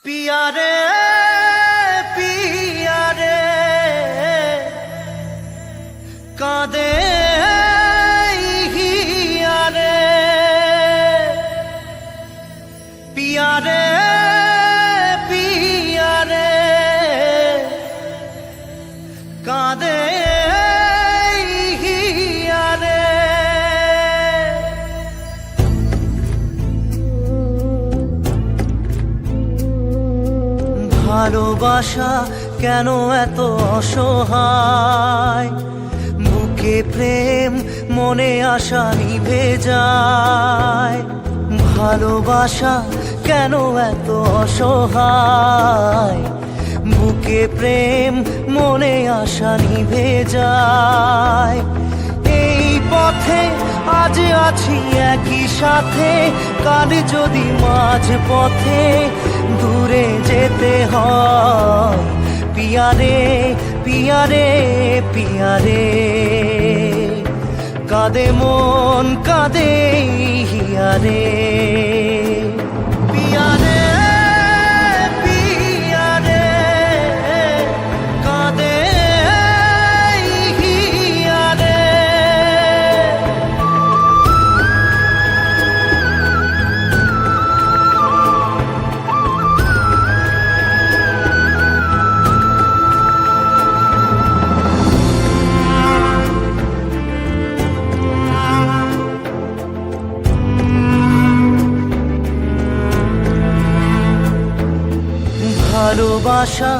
पिया रे कादे हिया रे पिया रे कादे हिया रे ভালোবাসা কেন এত অসহায়, বুকে প্রেম মনে আশা নিভে যায়। ভালোবাসা কেন এত অসহায়, বুকে প্রেম মনে আশা নিভে যায়। এই পথে আজ আছি একই সাথে, কাল যদি মাঝ পথে দূরে যেতে হয়। পিয়া রে কাঁদে মন কাঁদে হিয়া রে। পিয়া রে কাঁদে হিয়া রে। ভালোবাসা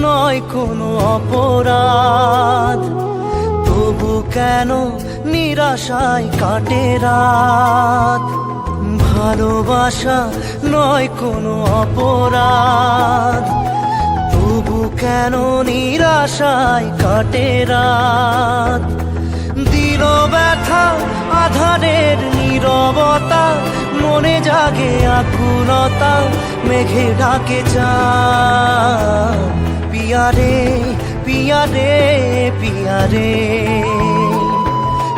নয় কোনো অপরাধ, তবু কেন নিরাশায় কাটে রাত। ভালোবাসা নয় কোনো অপরাধ, তবু কেন নিরাশায় কাটে রাত। দিল ব্যথা আধারের নীরবতা, মনে জাগে আকুলতা, মেঘে ডাকে চাঁদ। পিয়া রে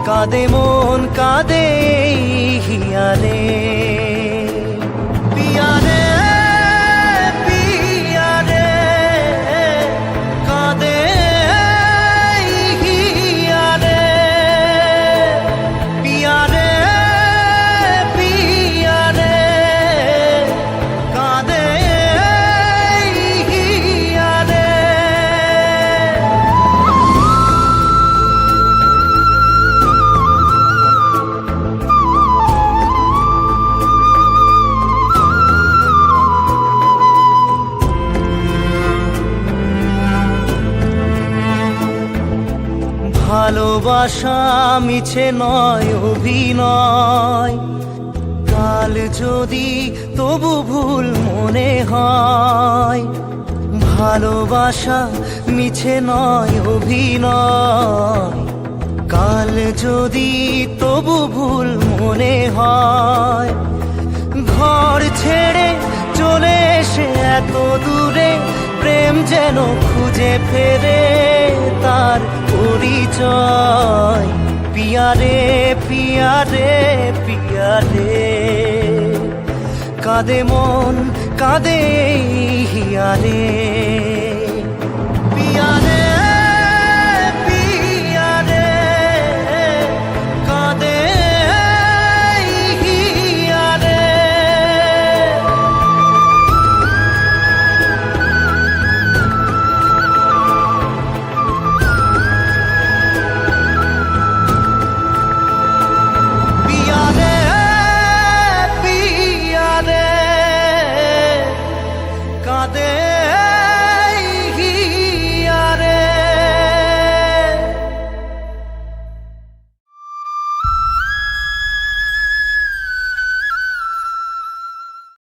কাঁদে মন কাঁদে হিয়া রে। পিয়া রে কাঁদে হিয়া রে। পিয়া রে কাঁদে হিয়া রে। ভালোবাসা মিছে নয় অভিনয়, কাল যদি তবু ভুল মনে হয়। ভালোবাসা মিছে নয় অভিনয়, কাল যদি তবু ভুল মনে হয়। ঘর ছেড়ে চলে এসে এত দূরে, প্রেম যেন খুঁজে ফেরে তার পরিচয়। পিয়া রে কাঁদে মন কাঁদে হিয়া রে। পিয়া রে কাঁদে হিয়া রে। পিয়া রে কাঁদে